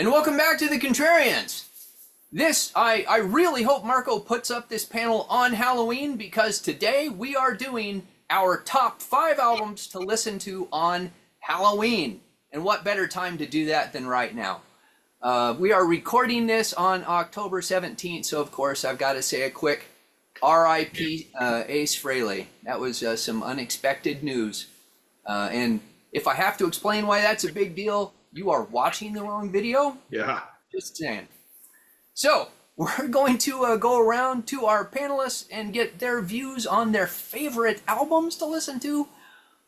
And welcome back to the Contrarians. I really hope Marco puts up this panel on Halloween, because today we are doing our top 5 albums to listen to on Halloween. And what better time to do that than right now? We are recording this on October 17th, so of course I've got to say a quick R.I.P. Ace Frehley. That was some unexpected news. And if I have to explain why that's a big deal, you are watching the wrong video. Yeah. Just saying. So we're going to go around to our panelists and get their views on their favorite albums to listen to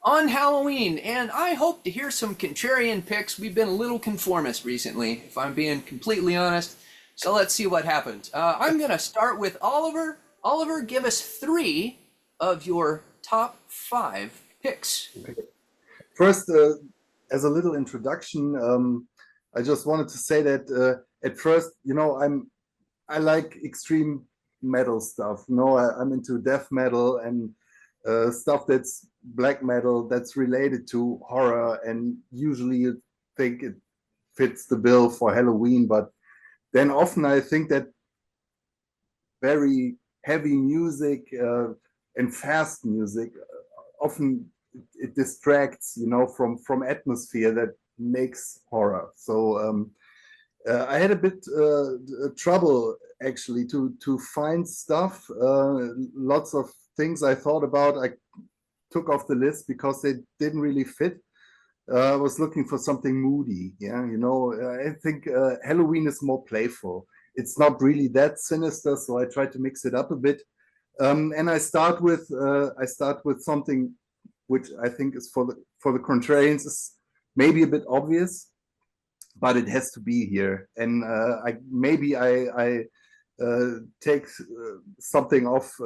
on Halloween. And I hope to hear some contrarian picks. We've been a little conformist recently, if I'm being completely honest. So let's see what happens. I'm going to start with Oliver. Oliver, give us 3 of your top 5 picks. First, as a little introduction, I just wanted to say that at first, I like extreme metal stuff. I'm into death metal and stuff that's black metal that's related to horror, and usually you think it fits the bill for Halloween, but then often I think that very heavy music and fast music often it distracts, from atmosphere that makes horror. So I had a bit trouble actually to find stuff. Lots of things I thought about I took off the list because they didn't really fit. I was looking for something moody. I think Halloween is more playful. It's not really that sinister, so I tried to mix it up a bit. And I start with something which I think is for the Contrarians is maybe a bit obvious, but it has to be here. And I take something off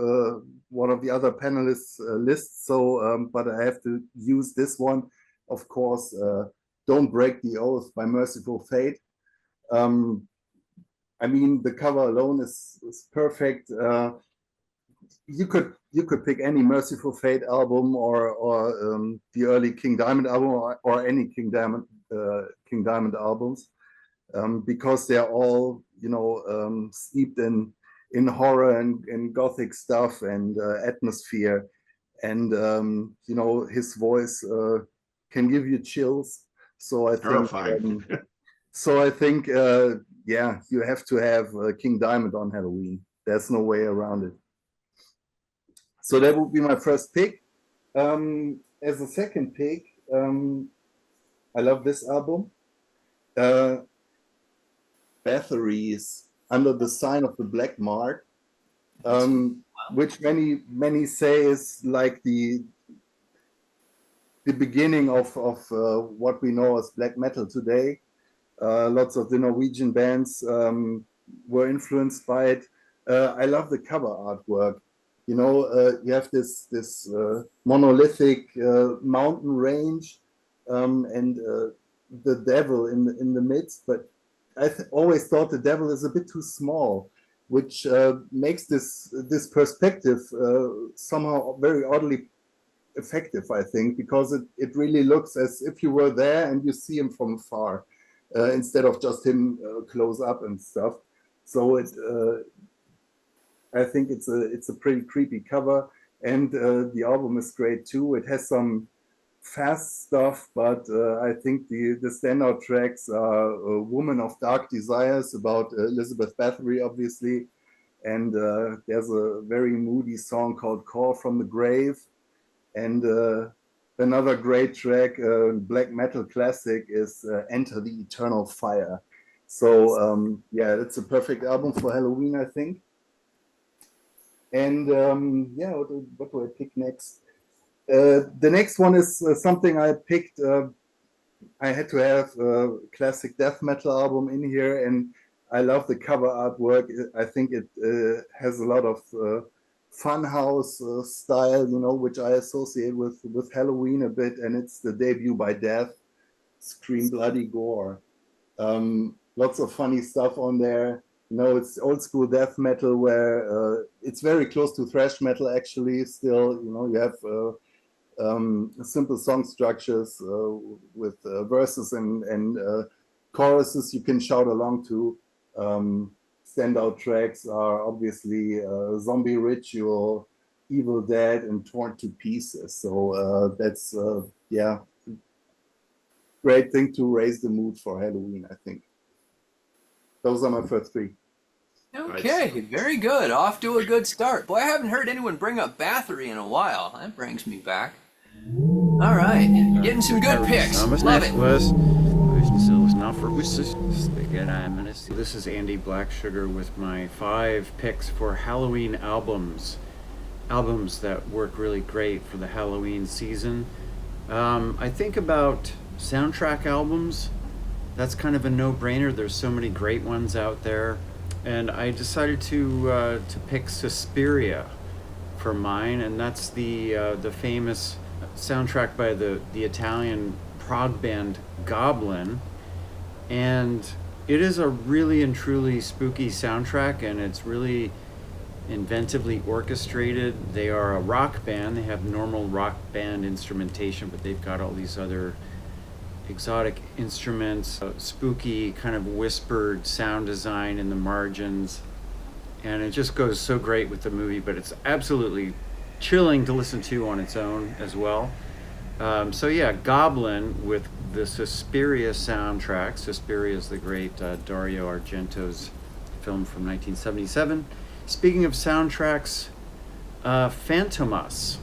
one of the other panelists' lists. So, but I have to use this one, of course. "Don't Break the Oath" by Merciful Fate. The cover alone is perfect. You could pick any Merciful Fate album or the early King Diamond album or any King Diamond albums, because they're all steeped in horror and gothic stuff and atmosphere, and his voice can give you chills. So I think you have to have King Diamond on Halloween. There's no way around it. So that would be my first pick. As a second pick, I love this album. Bathory's "Under the Sign of the Black Mark," which many say is like the beginning of what we know as black metal today. Lots of the Norwegian bands were influenced by it. I love the cover artwork. You have this monolithic mountain range and the devil in the midst, but I always thought the devil is a bit too small, which makes this perspective somehow very oddly effective, I think, because it really looks as if you were there and you see him from afar instead of just him close up and stuff. So I think it's a pretty creepy cover, and the album is great too. It has some fast stuff, but I think the standout tracks are "Woman of Dark Desires" about Elizabeth Bathory, obviously, and there's a very moody song called "Call from the Grave," and another great track, black metal classic, is "Enter the Eternal Fire." So it's a perfect album for Halloween, I think. And what do I pick next? The next one is something I picked. I had to have a classic death metal album in here, and I love the cover artwork. I think it has a lot of funhouse style, which I associate with Halloween a bit, and it's the Debut by Death, "Scream Bloody Gore." Lots of funny stuff on there. It's old school death metal where it's very close to thrash metal, actually. Still, you have simple song structures with verses and choruses you can shout along to. Standout tracks are obviously Zombie Ritual, Evil Dead, and Torn to Pieces. So that's yeah, great thing to raise the mood for Halloween, I think. Those are my first three. Okay, very good. Off to a good start. Boy, I haven't heard anyone bring up Bathory in a while. That brings me back. All right, getting some good picks. Love it. This is Andee Blacksugar with my 5 picks for Halloween albums. Albums that work really great for the Halloween season. I think about soundtrack albums. That's kind of a no-brainer. There's so many great ones out there. And I decided to pick Suspiria for mine, and that's the famous soundtrack by the Italian prog band Goblin. And it is a really and truly spooky soundtrack, and it's really inventively orchestrated. They are a rock band. They have normal rock band instrumentation, but they've got all these other exotic instruments, spooky kind of whispered sound design in the margins, and it just goes so great with the movie, but it's absolutely chilling to listen to on its own as well. So yeah, Goblin with the Suspiria soundtrack. Suspiria is the great Dario Argento's film from 1977. Speaking of soundtracks, Fantomas,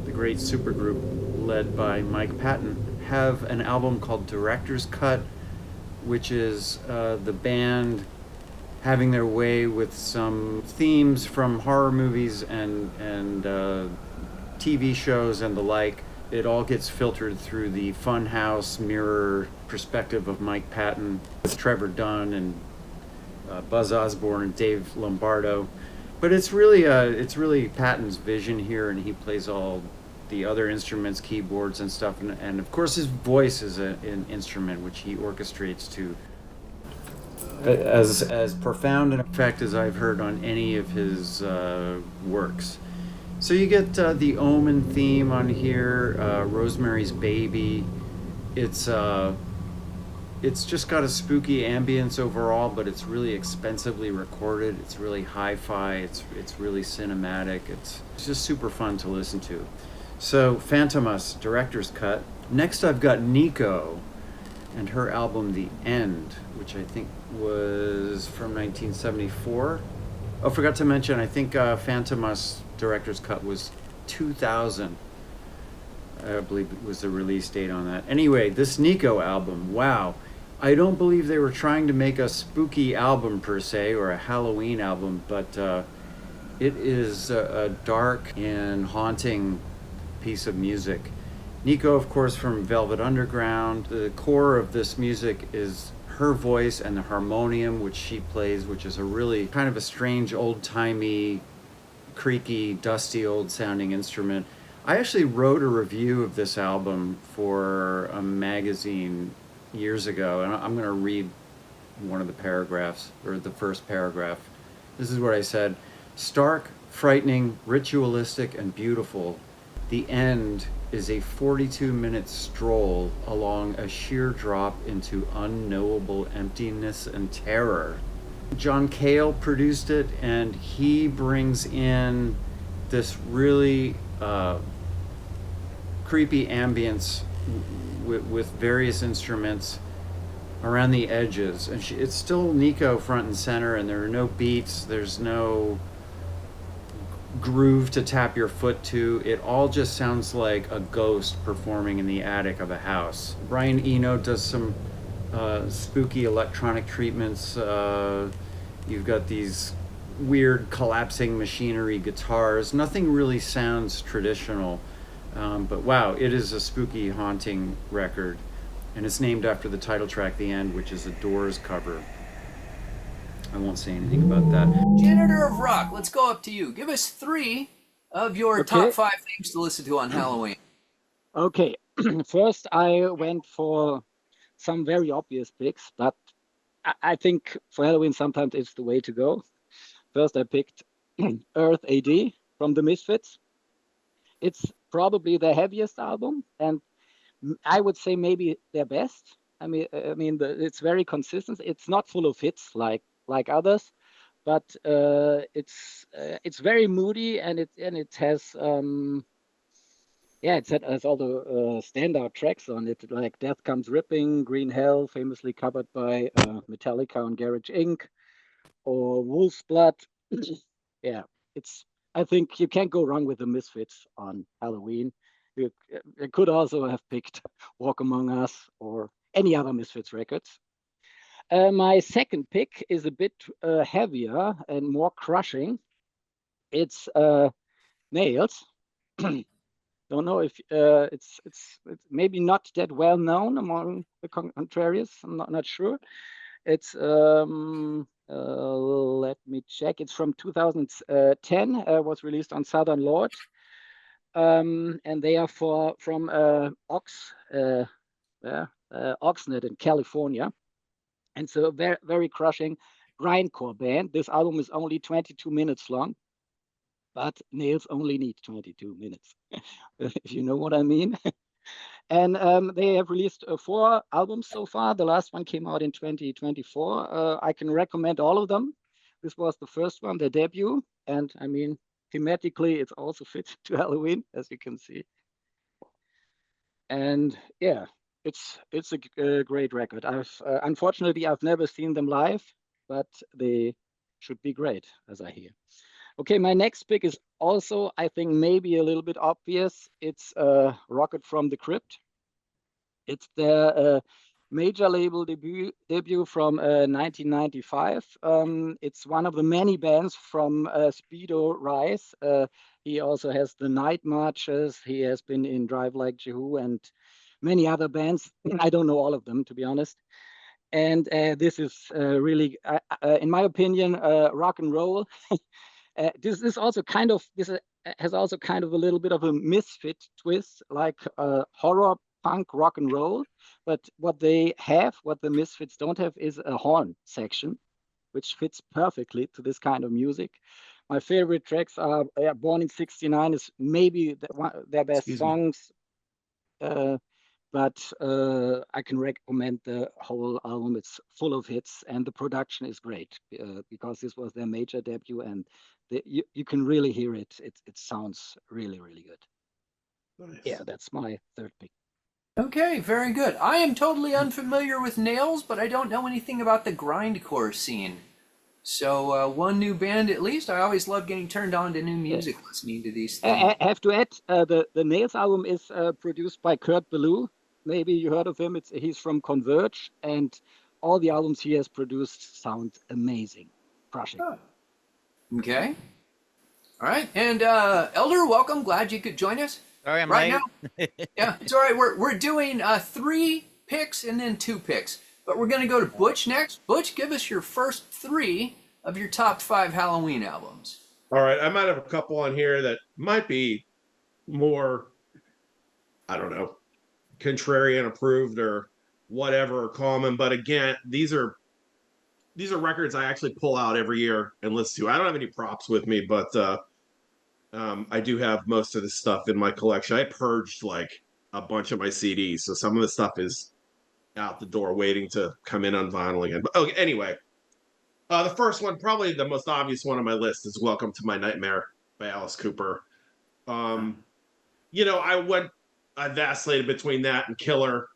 the great supergroup led by Mike Patton, have an album called Director's Cut, which is the band having their way with some themes from horror movies and TV shows and the like. It all gets filtered through the funhouse mirror perspective of Mike Patton with Trevor Dunn and Buzz Osborne and Dave Lombardo. But it's really Patton's vision here, and he plays all the other instruments, keyboards and stuff, and of course his voice is an instrument which he orchestrates to as profound an effect as I've heard on any of his works. So you get the Omen theme on here, Rosemary's Baby. It's just got a spooky ambience overall, but it's really expensively recorded. It's really hi-fi. It's really cinematic. It's just super fun to listen to. So Fantomas, Director's Cut. Next I've got Nico and her album The End, which I think was from 1974. Oh, forgot to mention, I think Fantomas Director's Cut was 2000. I believe it was the release date on that. Anyway, this Nico album, wow. I don't believe they were trying to make a spooky album per se, or a Halloween album, but it is a dark and haunting piece of music. Nico, of course, from Velvet Underground. The core of this music is her voice and the harmonium, which she plays, which is a really kind of a strange, old-timey, creaky, dusty, old-sounding instrument. I actually wrote a review of this album for a magazine years ago, and I'm going to read one of the paragraphs, or the first paragraph. This is what I said. Stark, frightening, ritualistic, and beautiful. The End is a 42-minute stroll along a sheer drop into unknowable emptiness and terror. John Cale produced it, and he brings in this really creepy ambience with various instruments around the edges. And it's still Nico front and center, and there are no beats, there's no groove to tap your foot to. It all just sounds like a ghost performing in the attic of a house. Brian Eno does some spooky electronic treatments. You've got these weird collapsing machinery guitars. Nothing really sounds traditional, but wow, it is a spooky, haunting record, and it's named after the title track, The End, which is a Doors cover. I won't say anything about that. Janitor of Rock, let's go up to you. Give us 3 of your top 5 things to listen to on Halloween. Okay, first I went for some very obvious picks, but I think for Halloween sometimes it's the way to go. First I picked Earth AD from the Misfits. It's probably their heaviest album, and I would say maybe their best. It's very consistent. It's not full of hits like others, but it's very moody, and it has it has all the standout tracks on it, like Death Comes Ripping, Green Hell, famously covered by Metallica on Garage Inc., or Wolf's Blood. Yeah, I think you can't go wrong with the Misfits on Halloween. You could also have picked Walk Among Us or any other Misfits records. My second pick is a bit heavier and more crushing. It's Nails. Don't know if it's maybe not that well known among the Contrarians. I'm not sure. It's let me check. It's from 2010. Was released on Southern Lord, and they are from Oxnard in California, and so very very crushing grindcore band. This album is only 22 minutes long, but Nails only need 22 minutes, if you know what I mean. And they have released 4 albums so far. The last one came out in 2024. I can recommend all of them. This was the first one, their debut. And I mean, thematically, it's also fit to Halloween, as you can see. And yeah, it's a great record. Unfortunately, I've never seen them live, but they should be great, as I hear. Okay, my next pick is also, I think, maybe a little bit obvious. It's Rocket from the Crypt. It's their major label debut from 1995. It's one of the many bands from Speedo Rise. He also has the Night Marches. He has been in Drive Like Jehu and many other bands. I don't know all of them, to be honest. And this is really, in my opinion, rock and roll. This has also kind of a little bit of a misfit twist, like horror punk rock and roll. But what the Misfits don't have, is a horn section, which fits perfectly to this kind of music. My favorite tracks are Born in '69 is maybe their best songs. But I can recommend the whole album. It's full of hits, and the production is great because this was their major debut, and you can really hear it. It sounds really, really good. Nice. Yeah, that's my third pick. Okay, very good. I am totally unfamiliar with Nails, but I don't know anything about the grindcore scene. So one new band at least. I always love getting turned on to new music, listening to these things. I have to add, the Nails album is produced by Kurt Ballou. Maybe you heard of him. He's from Converge, and all the albums he has produced sound amazing, crushing. Oh. Okay. All right, and Elder, welcome. Glad you could join us. Sorry, I'm right late. Now. Yeah, it's all right. We're doing 3 picks and then 2 picks, but we're going to go to Butch next. Butch, give us your first 3 of your top 5 Halloween albums. All right, I might have a couple on here that might be more, I don't know, contrarian approved or whatever, or common. But again, these are records I actually pull out every year and listen to. I don't have any props with me, but I do have most of this stuff in my collection. I purged like a bunch of my CDs, so some of the stuff is out the door waiting to come in on vinyl again. But okay, anyway, the first one, probably the most obvious one on my list, is Welcome to My Nightmare by Alice Cooper. I vacillated between that and Killer.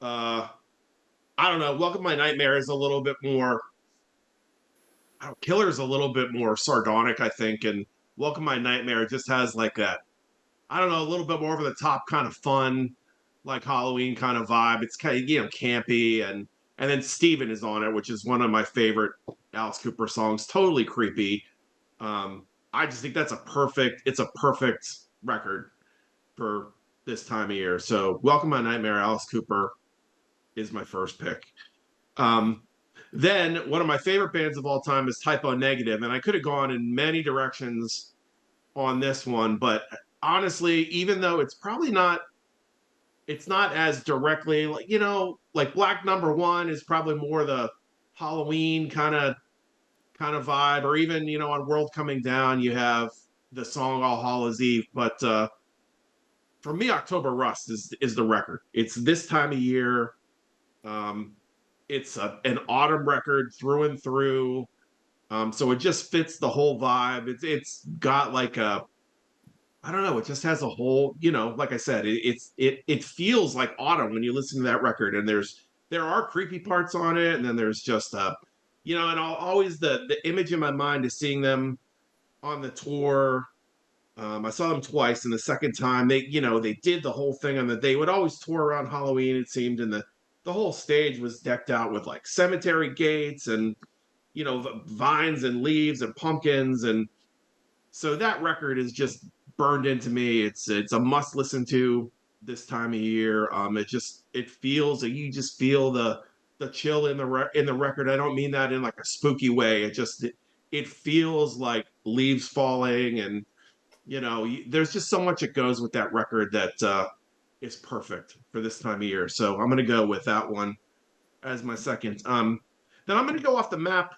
I don't know. Welcome to My Nightmare is a little bit more. Killer is a little bit more sardonic, I think, and Welcome to My Nightmare just has like that, I don't know, a little bit more over the top kind of fun, like Halloween kind of vibe. It's kind of, campy, and then Steven is on it, which is one of my favorite Alice Cooper songs. Totally creepy. I just think it's a perfect record for this time of year. So Welcome to My Nightmare, Alice Cooper, is my first pick. Then one of my favorite bands of all time is Typo Negative, and I could have gone in many directions on this one, but honestly, even though it's not as directly like Black Number One is probably more the Halloween kind of vibe, or even on World Coming Down you have the song All Hallows Eve, but for me, October Rust is the record. It's this time of year. It's an autumn record through and through. So it just fits the whole vibe. It's got like a, I don't know, it just has a whole, like I said, it feels like autumn when you listen to that record. And there are creepy parts on it, and then there's just and always the image in my mind is seeing them on the tour. I saw them twice, and the second time they did the whole thing on they would always tour around Halloween, it seemed, and the whole stage was decked out with like cemetery gates and vines and leaves and pumpkins, and so that record is just burned into me. It's a must listen to this time of year. It feels, you just feel the chill in the record. I don't mean that in like a spooky way. It feels like leaves falling, and there's just so much that goes with that record that is perfect for this time of year. So I'm gonna go with that one as my second. Then I'm gonna go off the map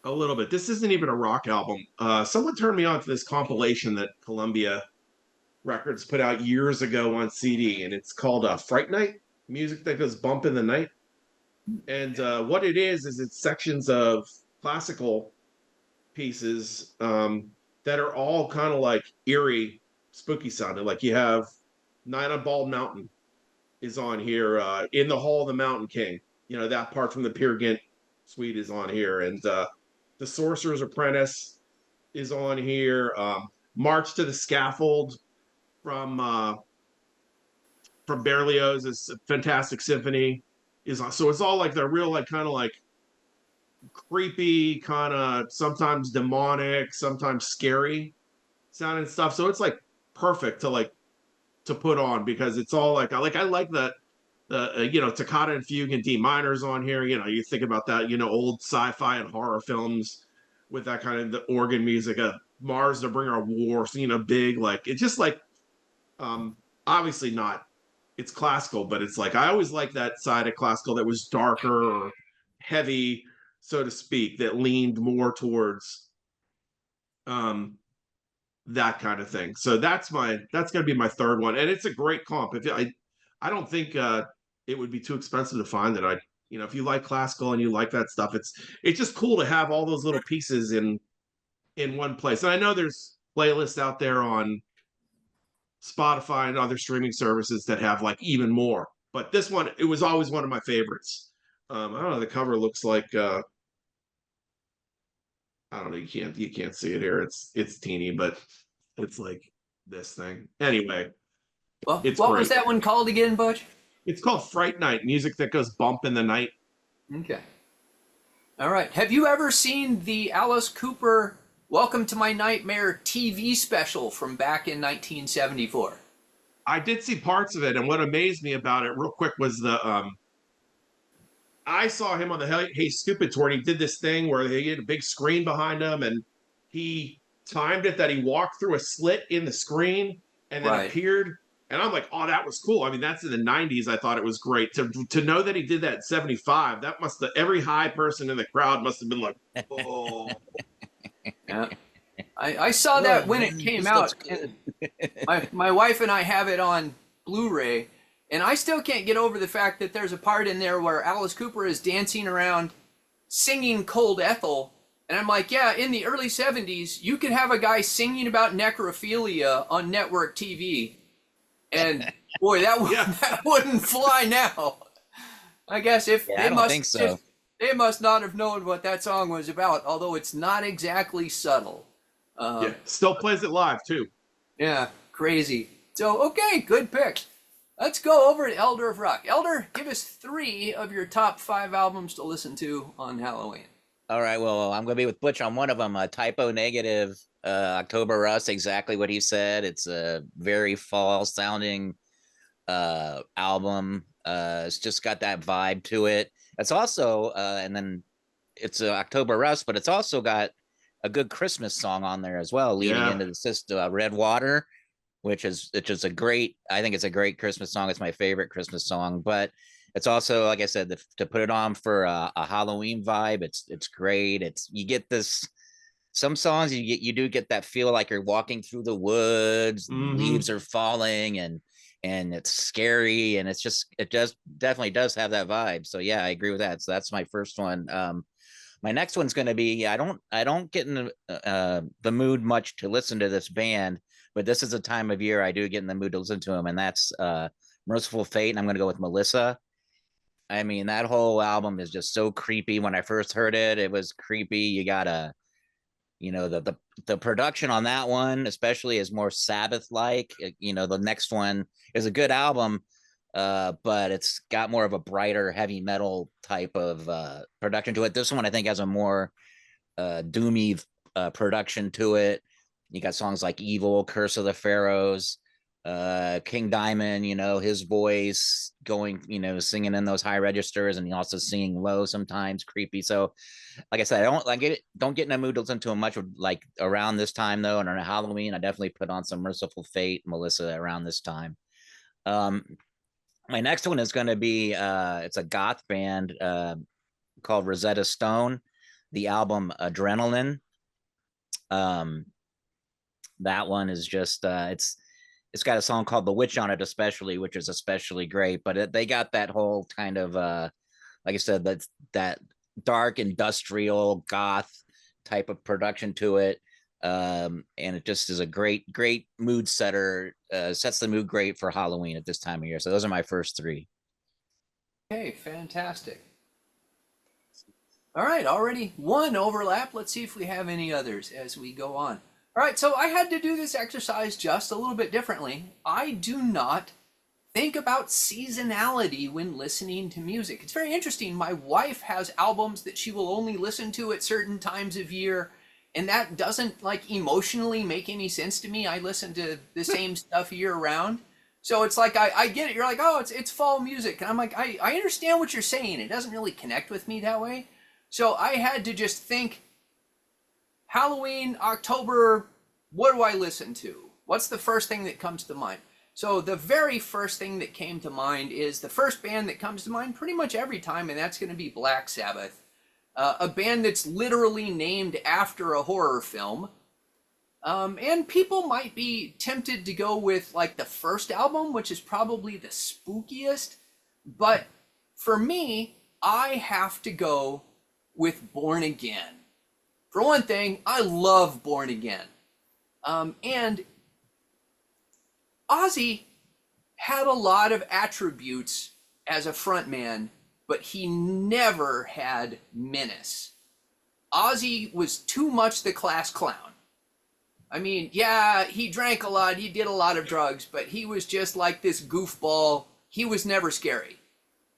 a little bit. This isn't even a rock album. Someone turned me on to this compilation that Columbia Records put out years ago on CD, and it's called Fright Night, music that goes bump in the night. And what it is it's sections of classical pieces that are all kind of like eerie, spooky sounding. Like you have Night on Bald Mountain is on here, In the Hall of the Mountain King. That part from the Peer Gynt suite is on here, and The Sorcerer's Apprentice is on here. March to the Scaffold from Berlioz's Fantastic Symphony is on. So it's all like the real, like kind of like creepy, kind of sometimes demonic, sometimes scary sounding stuff. So it's like perfect to put on, because it's all like I like the Toccata and Fugue in D minor's on here. You think about that, old sci-fi and horror films with that kind of the organ music, Mars the Bringer of War, big, like it's just like obviously not, it's classical, but it's like I always like that side of classical that was darker or heavy, so to speak, that leaned more towards that kind of thing. So that's gonna be my third one, and it's a great comp. I don't think it would be too expensive to find it. If you like classical and you like that stuff, it's just cool to have all those little pieces in one place. And I know there's playlists out there on Spotify and other streaming services that have like even more, but this one, it was always one of my favorites. I don't know, the cover looks like I don't know, you can't see it here, it's teeny, but it's like this thing anyway. Well, it's what great. was that one called again, Butch? It's called Fright Night, music that goes bump in the night. Okay. All right. Have you ever seen the Alice Cooper Welcome to My Nightmare TV special from back in 1974? I did see parts of it, and what amazed me about it real quick was I saw him on the Hey Stupid tour, and he did this thing where he had a big screen behind him, and he timed it that he walked through a slit in the screen and then appeared. And I'm like, oh, that was cool. I mean, that's in the 90s. I thought it was great. To know that he did that in 75, that must have, every high person in the crowd must have been like, oh. Yeah. I saw that when it came out. My wife and I have it on Blu-ray, and I still can't get over the fact that there's a part in there where Alice Cooper is dancing around singing Cold Ethel. And I'm like, yeah, in the early 70s, you could have a guy singing about necrophilia on network TV. And boy, that wouldn't fly now. I guess if I don't think so. They must not have known what that song was about, although it's not exactly subtle. Still plays it live too. Yeah, crazy. So, okay, good pick. Let's go over to Elder of Rock. Elder, give us 3 of your top 5 albums to listen to on Halloween. All right, well, I'm going to be with Butch on one of them, Typo Negative, October Rust, exactly what he said. It's a very fall-sounding album. It's just got that vibe to it. It's also, and then it's October Rust, but it's also got a good Christmas song on there as well, leading into the system, Red Water, which is a great, I think it's a great Christmas song. It's my favorite Christmas song, but it's also, like I said, to put it on for a Halloween vibe. It's great. You get this, some songs you do get that feel like you're walking through the woods, leaves are falling, and and it's scary, and it just definitely does have that vibe. So yeah, I agree with that. So that's my first one. My next one's going to be, I don't get in the mood much to listen to this band, but this is a time of year I do get in the mood to listen to them, and that's Merciful Fate, and I'm going to go with Melissa. I mean, that whole album is just so creepy. When I first heard it, it was creepy. You gotta, the production on that one, especially, is more Sabbath-like. The next one is a good album, but it's got more of a brighter heavy metal type of production to it. This one, I think, has a more doomy production to it. You got songs like Evil, Curse of the Pharaohs, King Diamond, his voice going, singing in those high registers, and he also singing low sometimes, creepy. So like I said, don't get in a mood to listen to him much, like around this time though. And on Halloween, I definitely put on some Merciful Fate, Melissa, around this time. My next one is going to be it's a goth band called Rosetta Stone. The album Adrenaline. That one is just it's got a song called The Witch on it, especially, which is especially great. But they got that whole kind of like I said, that dark industrial goth type of production to it. And it just is a great mood setter. Sets the mood great for Halloween at this time of year. So those are my first three. Okay, fantastic. All right, already one overlap. Let's see if we have any others as we go on. All right, so I had to do this exercise just a little bit differently. I do not think about seasonality when listening to music. It's very interesting. My wife has albums that she will only listen to at certain times of year, and that doesn't like emotionally make any sense to me. I listen to the same stuff year round. So it's like I get it. You're like, oh, it's fall music. And I'm like, I understand what you're saying. It doesn't really connect with me that way. So I had to just think, Halloween, October, what do I listen to? What's the first thing that comes to mind? So the very first thing that came to mind is the first band that comes to mind pretty much every time, and that's going to be Black Sabbath. A band that's literally named after a horror film. And people might be tempted to go with like the first album, which is probably the spookiest. But for me, I have to go with Born Again. For one thing, I love Born Again. And Ozzy had a lot of attributes as a frontman, but he never had menace. Ozzy was too much the class clown. I mean, yeah, he drank a lot, he did a lot of drugs, but he was just like this goofball. He was never scary.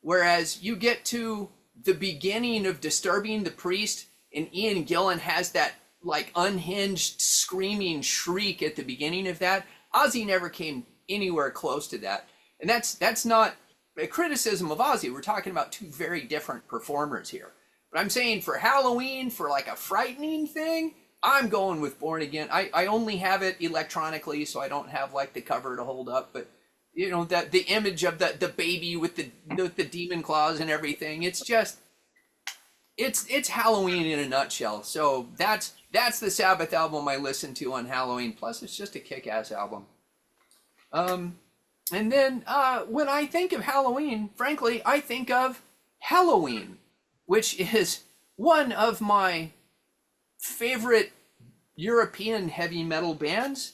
Whereas you get to the beginning of Disturbing the Priest, and Ian Gillan has that like unhinged screaming shriek at the beginning of that. Ozzy never came anywhere close to that. And that's not a criticism of Ozzy. We're talking about two very different performers here. But I'm saying for Halloween, for like a frightening thing, I'm going with Born Again. I only have it electronically, so I don't have like the cover to hold up, but that the image of the baby with the demon claws and everything, it's just it's Halloween in a nutshell. So that's the Sabbath album I listen to on Halloween. Plus, it's just a kick-ass album. And then when I think of Halloween, frankly, I think of Halloween, which is one of my favorite European heavy metal bands.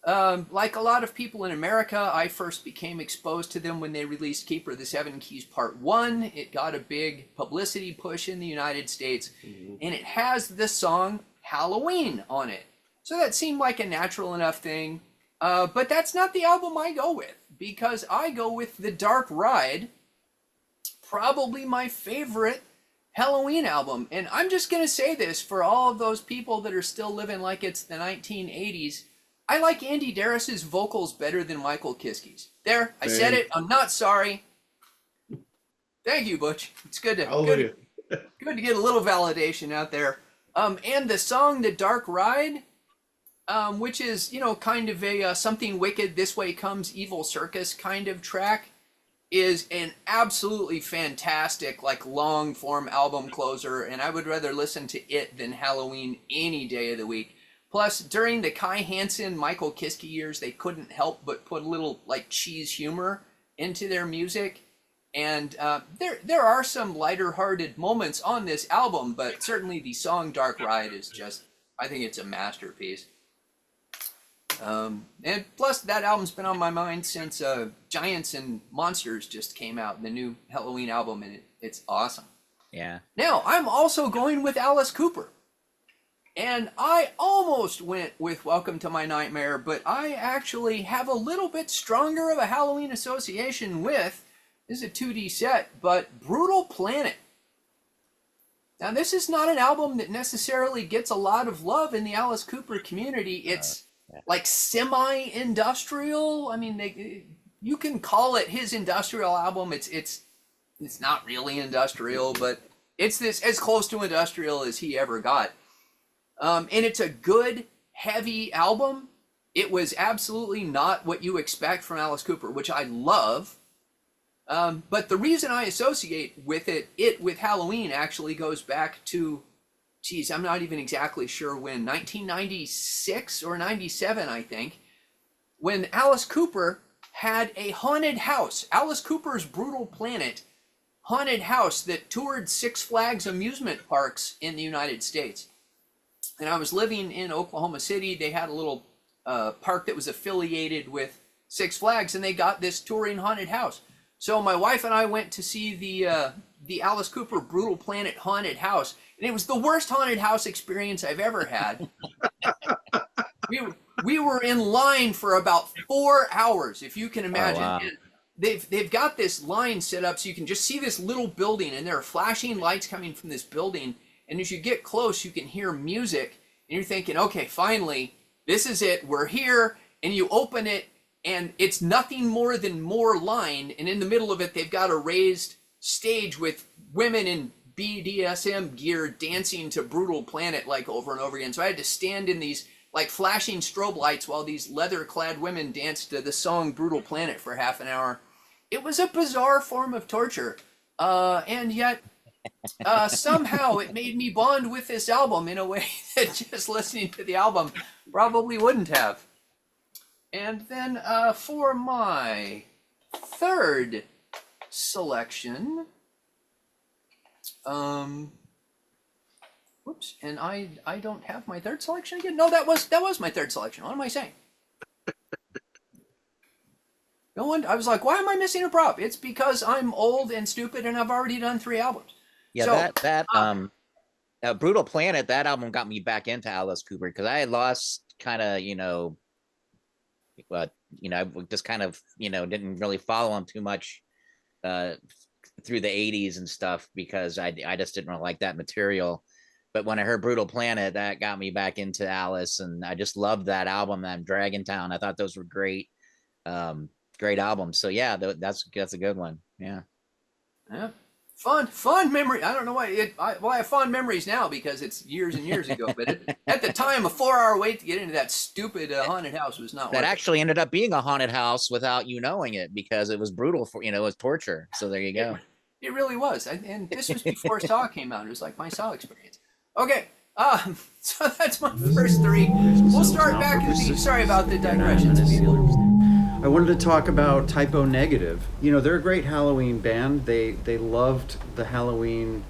Like a lot of people in America, I first became exposed to them when they released Keeper of the Seven Keys Part 1. It got a big publicity push in the United States, and it has the song Halloween on it. So that seemed like a natural enough thing. But that's not the album I go with, because I go with The Dark Ride, probably my favorite Halloween album. And I'm just going to say this for all of those people that are still living like it's the 1980s. I like Andy Darris's vocals better than Michael Kiskey's. There, I said it. I'm not sorry. Thank you, Butch. It's good to get a little validation out there. And the song "The Dark Ride," which is kind of a Something Wicked, This Way Comes Evil Circus kind of track, is an absolutely fantastic like long form album closer. And I would rather listen to it than Halloween any day of the week. Plus, during the Kai Hansen, Michael Kiske years, they couldn't help but put a little like cheese humor into their music. And there are some lighter-hearted moments on this album, but certainly the song "Dark Ride" is just, I think it's a masterpiece. And plus, that album's been on my mind since Giants and Monsters just came out, the new Halloween album, and it's awesome. Yeah. Now, I'm also going with Alice Cooper. And I almost went with Welcome to My Nightmare, but I actually have a little bit stronger of a Halloween association with, this is a 2D set, but Brutal Planet. Now, this is not an album that necessarily gets a lot of love in the Alice Cooper community. It's like semi-industrial. I mean, you can call it his industrial album. It's not really industrial, but it's this as close to industrial as he ever got. And it's a good, heavy album. It was absolutely not what you expect from Alice Cooper, which I love. But the reason I associate with it with Halloween actually goes back to, geez, I'm not even exactly sure when, 1996 or 97, I think, when Alice Cooper had a haunted house, Alice Cooper's Brutal Planet haunted house that toured Six Flags amusement parks in the United States. And I was living in Oklahoma City. They had a little park that was affiliated with Six Flags, and they got this touring haunted house. So my wife and I went to see the Alice Cooper Brutal Planet haunted house, and it was the worst haunted house experience I've ever had. We were in line for about 4 hours, if you can imagine. Oh, wow. And they've got this line set up so you can just see this little building, and there are flashing lights coming from this building. And as you get close, you can hear music, and you're thinking, okay, finally, this is it. We're here. And you open it, and it's nothing more than more line. And in the middle of it, they've got a raised stage with women in BDSM gear dancing to Brutal Planet like over and over again. So I had to stand in these like flashing strobe lights while these leather-clad women danced to the song Brutal Planet for half an hour. It was a bizarre form of torture. And yet... somehow it made me bond with this album in a way that just listening to the album probably wouldn't have. And then for my third selection, whoops, and I don't have my third selection again. No, that was my third selection. What am I saying? No one. I was like, why am I missing a prop? It's because I'm old and stupid, and I've already done 3 albums. Yeah, so, Brutal Planet, that album got me back into Alice Cooper because I had lost kind of, just kind of, didn't really follow him too much through the 80s and stuff because I just didn't really like that material. But when I heard Brutal Planet, that got me back into Alice, and I just loved that album, that Dragon Town. I thought those were great, great albums. So yeah, that's a good one. Yeah. Yeah. Fun memory. I don't know why. I have fond memories now because it's years and years ago. But at the time, a 4-hour wait to get into that stupid haunted house was not. That actually ended up being a haunted house without you knowing it because it was brutal for it was torture. So there you go. It really was, and this was before Saw came out. It was like my Saw experience. Okay, so that's my first 3. We'll start back at the. Sorry about the digressions, people. I wanted to talk about Typo Negative. They're a great Halloween band. They loved the Halloween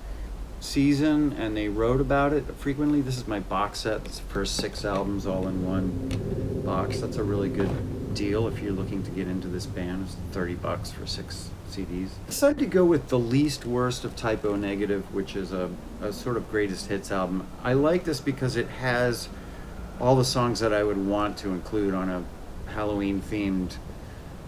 season and they wrote about it frequently. This is my box set. It's the first 6 albums all in one box. That's a really good deal if you're looking to get into this band. It's $30 for 6 CDs. I decided to go with The Least Worst of Typo Negative, which is a sort of greatest hits album. I like this because it has all the songs that I would want to include on a Halloween themed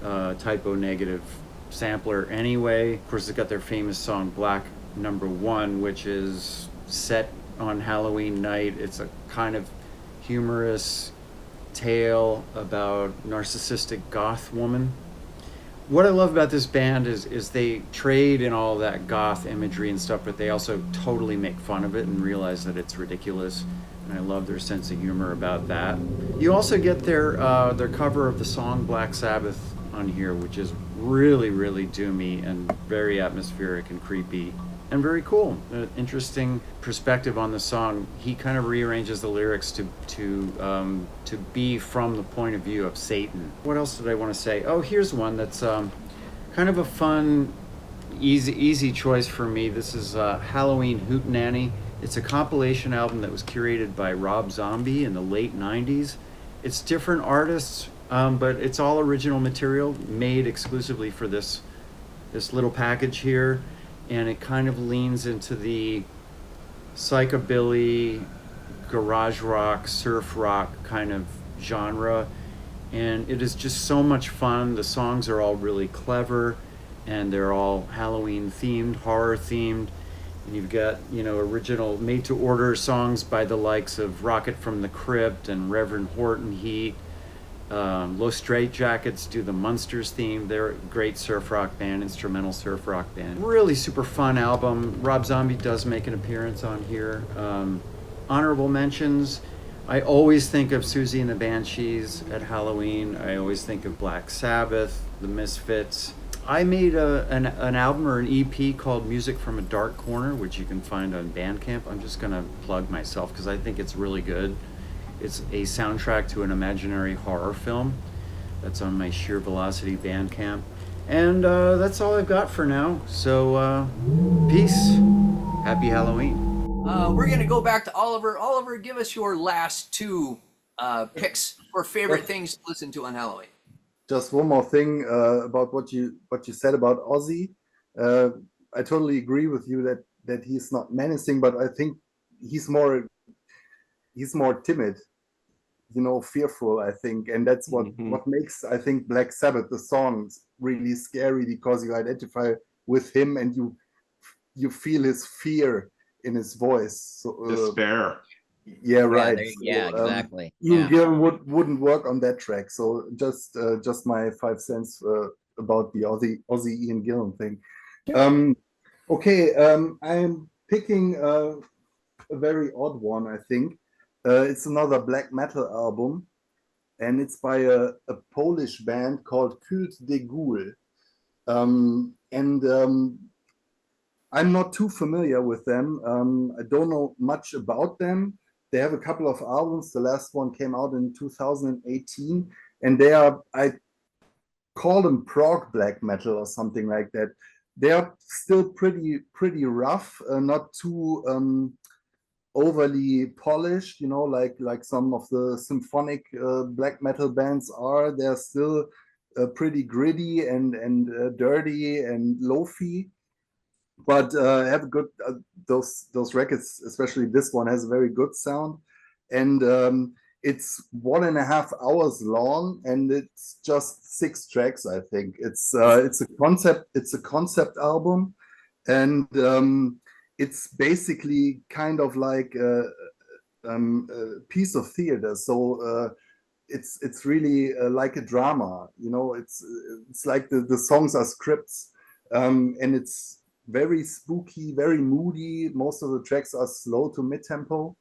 Typo Negative sampler anyway. Of course, it's got their famous song Black Number 1, which is set on Halloween night. It's a kind of humorous tale about narcissistic goth woman. What I love about this band is they trade in all that goth imagery and stuff, but they also totally make fun of it and realize that it's ridiculous. And I love their sense of humor about that. You also get their cover of the song Black Sabbath on here, which is really, really doomy and very atmospheric and creepy. and very cool. Interesting perspective on the song. He kind of rearranges the lyrics to be from the point of view of Satan. What else did I want to say? Oh, here's one that's kind of a fun, easy choice for me. This is Halloween Hootenanny. It's a compilation album that was curated by Rob Zombie in the late 90s. It's different artists, but it's all original material made exclusively for this little package here. And it kind of leans into the psychobilly, garage rock, surf rock kind of genre. And it is just so much fun. The songs are all really clever, and they're all Halloween themed, horror themed. And you've got, original made to order songs by the likes of Rocket from the Crypt and Reverend Horton Heat. Low Straight Jackets do the Munsters theme. They're a great surf rock band, instrumental surf rock band. Really super fun album. Rob Zombie does make an appearance on here. Honorable mentions. I always think of Susie and the Banshees at Halloween. I always think of Black Sabbath, the Misfits. I made an album or an EP called Music from a Dark Corner, which you can find on Bandcamp. I'm just going to plug myself because I think it's really good. It's a soundtrack to an imaginary horror film. That's on my Sheer Velocity Bandcamp. And that's all I've got for now. So, peace. Happy Halloween. We're going to go back to Oliver. Oliver, give us your last two picks for favorite things to listen to on Halloween. Just one more thing about what you said about Ozzy. I totally agree with you that he's not menacing, but I think he's more timid, fearful, I think, and that's what makes, I think, Black Sabbath, the songs, really scary, because you identify with him and you feel his fear in his voice. So, despair. Yeah, right. Exactly. Ian Gillan wouldn't work on that track. So just my 5 cents about the Ozzy Ian Gillan thing. I'm picking a very odd one, I think. It's another black metal album, and it's by a Polish band called Cult de Ghoul. I'm not too familiar with them. I don't know much about them. They have a couple of albums. The last one came out in 2018, and I call them prog black metal or something like that. They are still pretty rough, not too overly polished, like some of the symphonic black metal bands are. They're still pretty gritty and dirty and lo-fi, but have a good those records, especially this one, has a very good sound, and it's 1.5 hours long, and it's just 6 tracks. I think it's a concept album, and it's basically kind of like a piece of theater. So it's really like a drama. It's like the songs are scripts, and it's very spooky, very moody. Most of the tracks are slow to mid-tempo,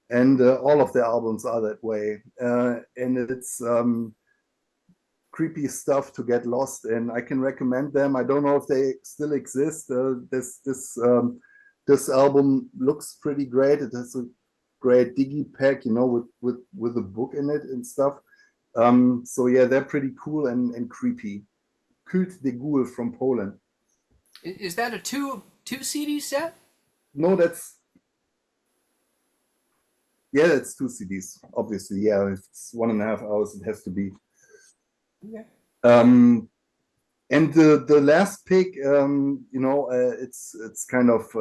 and all of the albums are that way. And it's creepy stuff to get lost in. I can recommend them. I don't know if they still exist. This album looks pretty great. It has a great digipack, with a book in it and stuff. So yeah, they're pretty cool and creepy. Cult de Ghoul from Poland. Is that a two CD set? No, that's 2 CDs. Obviously, yeah. If it's 1.5 hours, it has to be. Yeah. And the last pick, it's kind of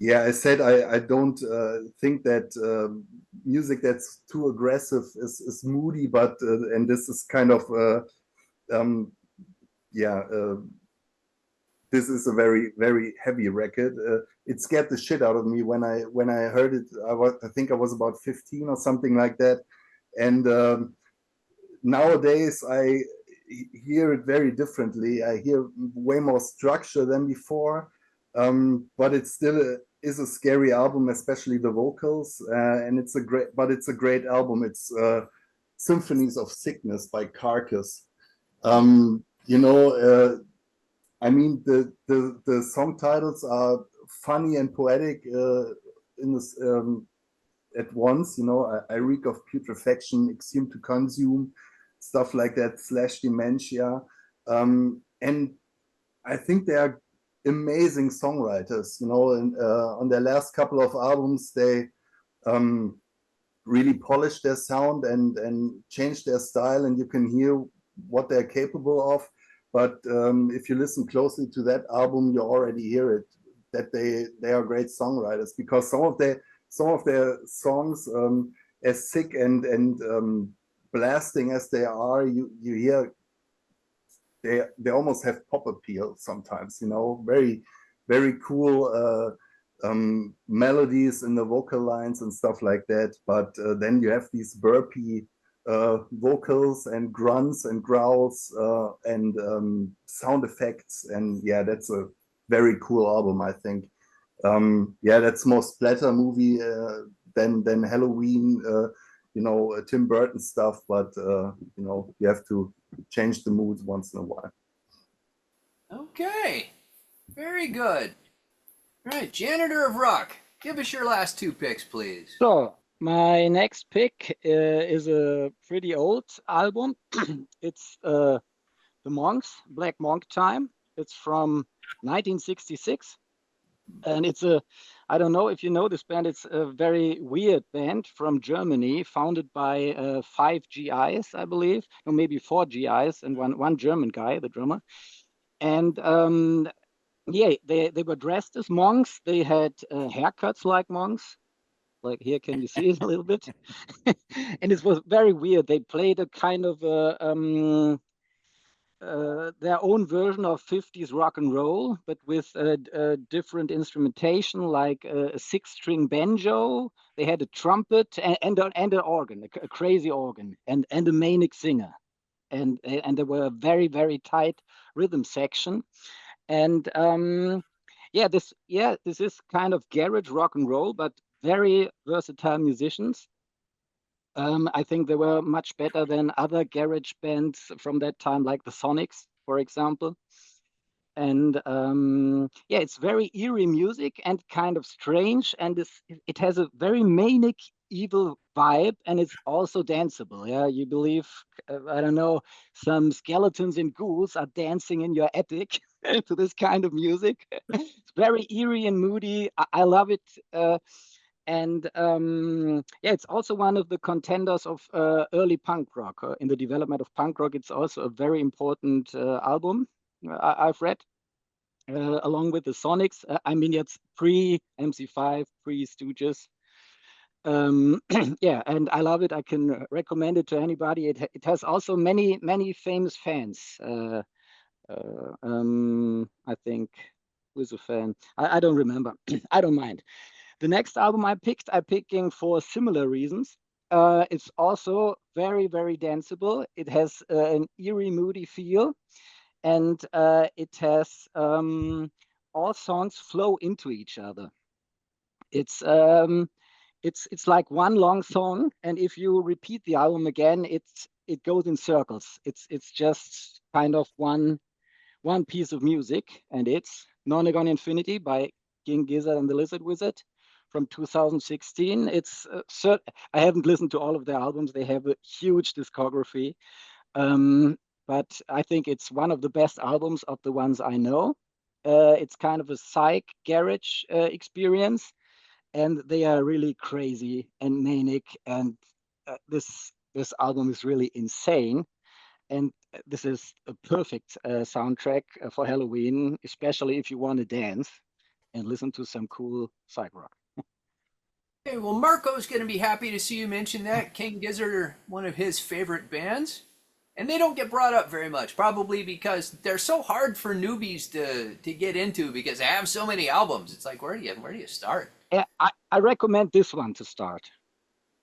I said I don't think that music that's too aggressive is moody, but and this is kind of this is a very, very heavy record. It scared the shit out of me when I heard it. I think I was about 15 or something like that, and nowadays I hear it very differently. I hear way more structure than before, but it still is a scary album, especially the vocals, and it's a great album. It's Symphonies of Sickness by Carcass. I mean, the song titles are funny and poetic in this at once. You know, I reek of putrefaction, exhumed to consume, stuff like that, slash dementia. And I think they are amazing songwriters. You know, and on their last couple of albums, they really polished their sound and changed their style, and you can hear what they're capable of. But if you listen closely to that album, you already hear it, that they are great songwriters, because some of their songs, as sick and blasting as they are, you hear they almost have pop appeal sometimes. You know, very very cool melodies in the vocal lines and stuff like that. But then you have these burpy vocals and grunts and growls and sound effects, and yeah, that's a very cool album, I think. Yeah, that's more splatter movie than Halloween, you know, Tim Burton stuff, but you know, you have to change the moods once in a while. Okay, very good. All right, Janitor of Rock, give us your last two picks, please. So my next pick is a pretty old album. It's the Monks, Black Monk Time. It's from 1966. And it's I don't know if you know this band, it's a very weird band from Germany, founded by 5 GIs, I believe, or maybe 4 GIs and one German guy, the drummer. And yeah, they were dressed as monks. They had haircuts like monks. Like here, can you see it a little bit? And it was very weird. They played a kind of their own version of 50s rock and roll, but with a different instrumentation, like a 6-string banjo. They had a trumpet and an organ, a crazy organ, and a manic singer. And there were a very, very tight rhythm section. And this is kind of garage rock and roll, but very versatile musicians. I think they were much better than other garage bands from that time, like the Sonics, for example. And it's very eerie music and kind of strange, and it has a very manic, evil vibe, and it's also danceable. Yeah, you believe, I don't know, some skeletons and ghouls are dancing in your attic to this kind of music. It's very eerie and moody. I love it. And it's also one of the contenders of early punk rock. In the development of punk rock, it's also a very important album I've read, along with the Sonics. I mean, it's pre-MC5, pre-Stooges. Yeah, and I love it. I can recommend it to anybody. It has also many, many famous fans. I think, who's a fan? I don't remember. I don't mind. The next album I'm picking for similar reasons. It's also very, very danceable. It has an eerie, moody feel, and it has all songs flow into each other. It's like one long song, and if you repeat the album again, it goes in circles. It's just kind of one piece of music, and it's Nonagon Infinity by King Gizzard and the Lizard Wizard from 2016. I haven't listened to all of their albums. They have a huge discography, but I think it's one of the best albums of the ones I know. It's kind of a psych garage experience, and they are really crazy and manic, and this album is really insane. And this is a perfect soundtrack for Halloween, especially if you want to dance and listen to some cool psych rock. Okay, well, Marco's going to be happy to see you mention that. King Gizzard are one of his favorite bands, and they don't get brought up very much, probably because they're so hard for newbies to get into, because they have so many albums. It's like, where do you start? Yeah, I recommend this one to start.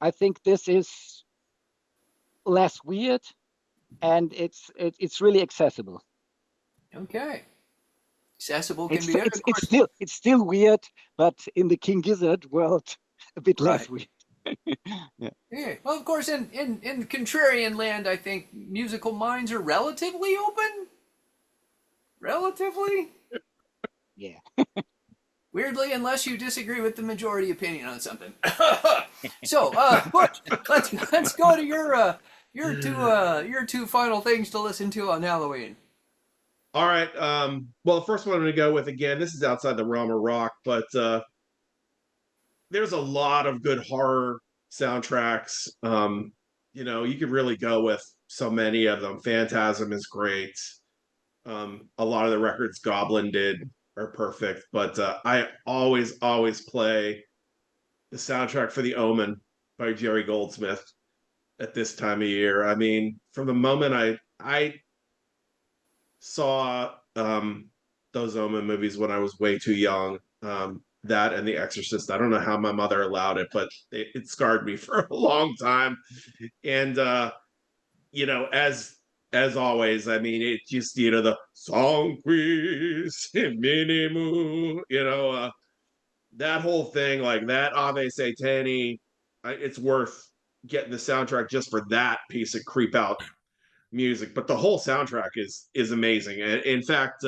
I think this is less weird, and it's really accessible. Okay. Accessible can be it's still weird, but in the King Gizzard world, a bit less weird. Yeah. Well, of course, in Contrarian land, I think musical minds are relatively open. Relatively. Yeah. Weirdly, unless you disagree with the majority opinion on something. So, Butch, let's go to your two final things to listen to on Halloween. All right. Well, the first one I'm going to go with, again, this is outside the realm of rock, but there's a lot of good horror soundtracks. You could really go with so many of them. Phantasm is great. A lot of the records Goblin did are perfect, but I always play the soundtrack for The Omen by Jerry Goldsmith at this time of year. I mean, from the moment I saw those Omen movies when I was way too young, that and The Exorcist. I don't know how my mother allowed it, but it scarred me for a long time. And as always, I mean, it just the song quiz minimum, that whole thing, like that Ave Satani, it's worth getting the soundtrack just for that piece of creep out music. But the whole soundtrack is amazing. And in fact,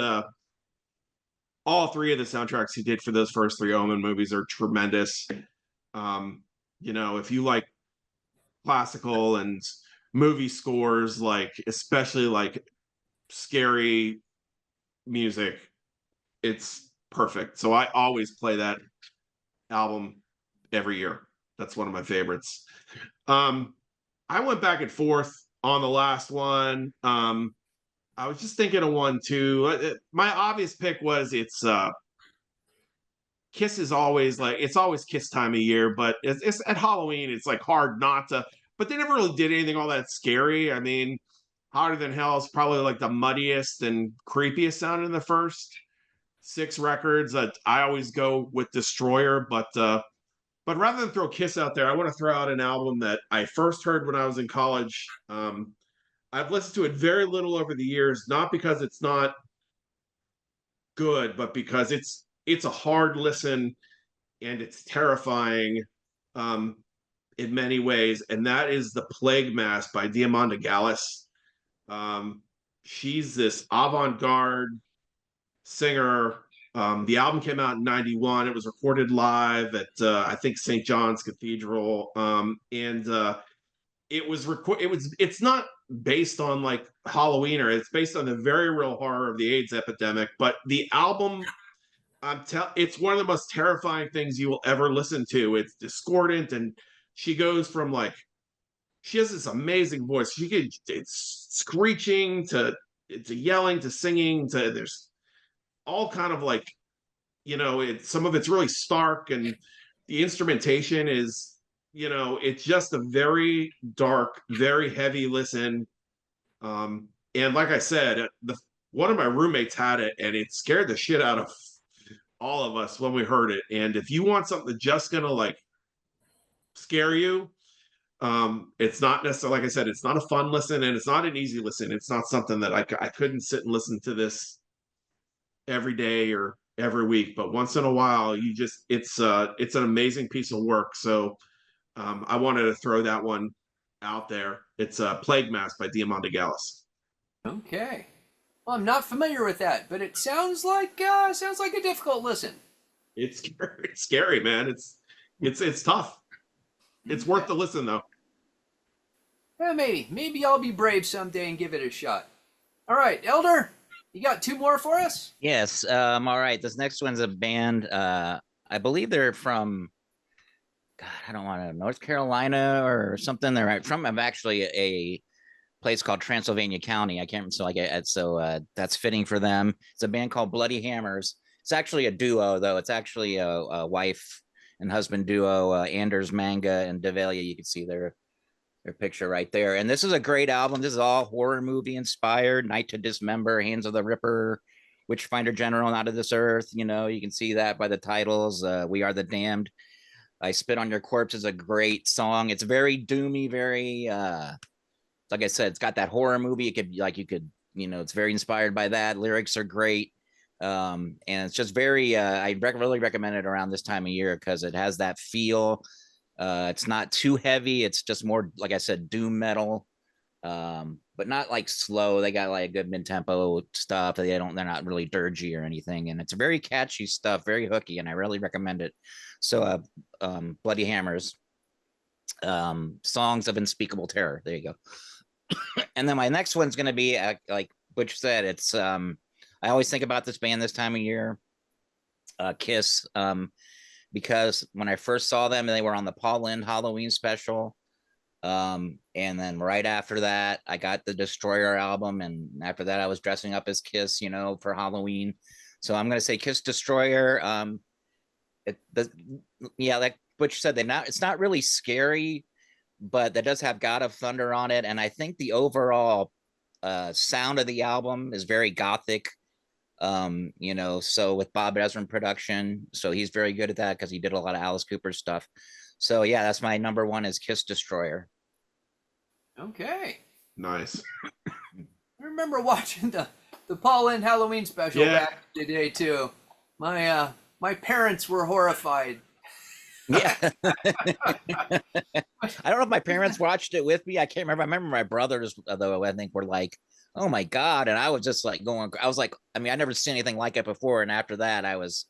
all three of the soundtracks he did for those first three Omen movies are tremendous. If you like classical and movie scores, like especially like scary music, it's perfect. So I always play that album every year. That's one of my favorites. I went back and forth on the last one. I was just thinking of one too. My obvious pick was Kiss is always like, it's always Kiss time of year, but it's at Halloween. It's like hard not to, but they never really did anything all that scary. I mean, Hotter Than Hell is probably like the muddiest and creepiest sound in the first 6 records. I always go with Destroyer, but rather than throw Kiss out there, I want to throw out an album that I first heard when I was in college. I've listened to it very little over the years, not because it's not good, but because it's a hard listen and it's terrifying in many ways, and that is The Plague Mass by Diamanda Gallis. She's this avant-garde singer. The album came out in 91. It was recorded live at I think St. John's Cathedral, and it's not based on like Halloween, or it's based on the very real horror of the AIDS epidemic, but the album, it's one of the most terrifying things you will ever listen to. It's discordant, and she goes from like, she has this amazing voice. It's screeching to yelling to singing to, there's all kind of like, some of it's really stark, and the instrumentation is, it's just a very dark, very heavy listen. And like I said, one of my roommates had it, and it scared the shit out of all of us when we heard it. And if you want something that's just gonna like scare you, it's not necessarily, like I said, it's not a fun listen, and it's not an easy listen. It's not something that I couldn't sit and listen to this every day or every week, but once in a while, it's an amazing piece of work. So I wanted to throw that one out there. It's Plague Mass by Diamanda Gallis. Okay. Well, I'm not familiar with that, but it sounds like a difficult listen. It's scary, man. It's tough. It's worth the listen, though. Well, maybe I'll be brave someday and give it a shot. All right, Elder, you got 2 more for us? Yes. All right. This next one's a band. I believe they're from, God, I don't want to, North Carolina or something. They're from actually a place called Transylvania County. I can't, so that's fitting for them. It's a band called Bloody Hammers. It's actually a duo, though. It's actually a wife and husband duo, Anders Manga and Devalia. You can see their picture right there. And this is a great album. This is all horror movie inspired. Night to Dismember, Hands of the Ripper, Witchfinder General, Out of This Earth. You can see that by the titles. We Are the Damned. I Spit on Your Corpse is a great song. It's very doomy, very like I said, it's got that horror movie. It's very inspired by that. Lyrics are great. And it's just very, I really recommend it around this time of year because it has that feel. It's not too heavy. It's just more, like I said, doom metal. but not like slow. They got like good mid-tempo stuff. They're not really dirgy or anything, and it's very catchy stuff, very hooky, and I really recommend it. So Bloody Hammers, Songs of Unspeakable Terror. There you go. And then my next one's going to be like Butch said, it's I always think about this band this time of year, Kiss, because when I first saw them, they were on the Paul Lynde Halloween special. And then right after that, I got the Destroyer album, and after that, I was dressing up as Kiss, for Halloween. So I'm gonna say Kiss Destroyer. Like Butch said, it's not really scary, but that does have God of Thunder on it, and I think the overall sound of the album is very gothic. So with Bob Ezrin production, so he's very good at that because he did a lot of Alice Cooper stuff. So yeah, that's my number one is Kiss Destroyer. Okay. Nice. I remember watching the Paul Lynde Halloween special back in the day too. My parents were horrified. Yeah. I don't know if my parents watched it with me. I can't remember. I remember my brothers, though, I think were like, oh my God. And I was just like I never seen anything like it before. And after that, I was,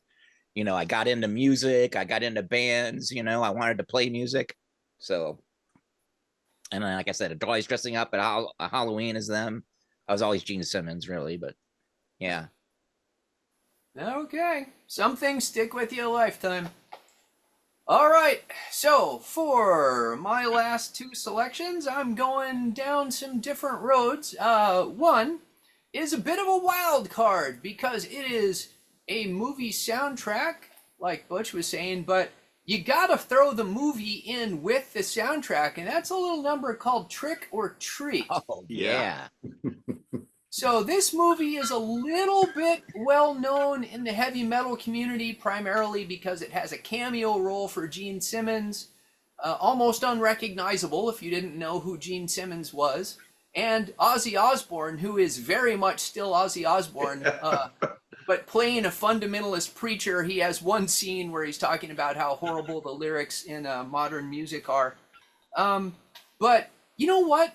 I got into music. I got into bands, I wanted to play music. So, and then, like I said, always dressing up at Halloween as them. I was always Gene Simmons, really, but yeah. Okay. Some things stick with you a lifetime. All right. So for my last two selections, I'm going down some different roads. One is a bit of a wild card because it is a movie soundtrack, like Butch was saying, but you gotta throw the movie in with the soundtrack, and that's a little number called Trick or Treat. Oh, yeah. So this movie is a little bit well known in the heavy metal community, primarily because it has a cameo role for Gene Simmons, almost unrecognizable if you didn't know who Gene Simmons was, and Ozzy Osbourne, who is very much still Ozzy Osbourne, but playing a fundamentalist preacher. He has one scene where he's talking about how horrible the lyrics in modern music are. But you know what?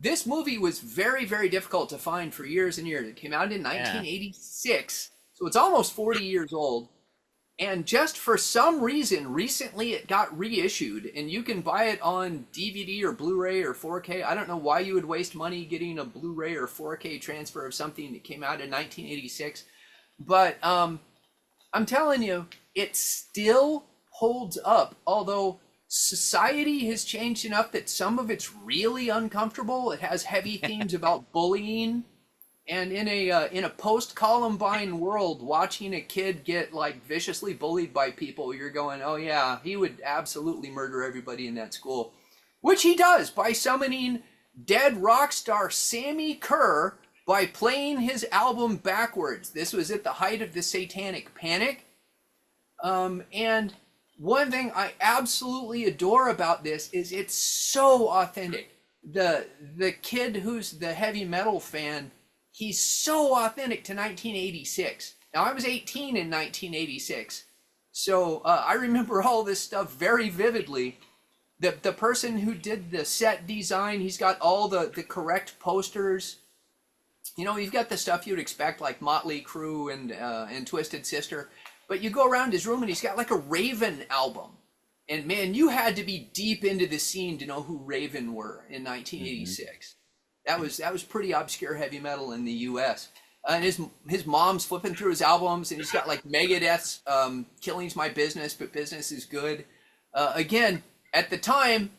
This movie was very, very difficult to find for years and years. It came out in 1986, so it's almost 40 years old. And just for some reason, recently it got reissued, and you can buy it on DVD or Blu-ray or 4K. I don't know why you would waste money getting a Blu-ray or 4K transfer of something that came out in 1986. But I'm telling you, it still holds up, although society has changed enough that some of it's really uncomfortable. It has heavy themes about bullying, and in a post-Columbine world, watching a kid get like viciously bullied by people, you're going, oh yeah, he would absolutely murder everybody in that school, which he does by summoning dead rock star Sammy Kerr by playing his album backwards. This was at the height of the Satanic Panic, and one thing I absolutely adore about this is it's so authentic. The kid who's the heavy metal fan, he's so authentic to 1986. Now, I was 18 in 1986, so I remember all this stuff very vividly. The person who did the set design, he's got all the correct posters. You've got the stuff you'd expect, like Motley Crue and Twisted Sister. But you go around his room and he's got like a Raven album. And man, you had to be deep into the scene to know who Raven were in 1986. Mm-hmm. That was pretty obscure heavy metal in the US. And his mom's flipping through his albums, and he's got like Megadeth's Killing's My Business, but Business is Good. Again, at the time,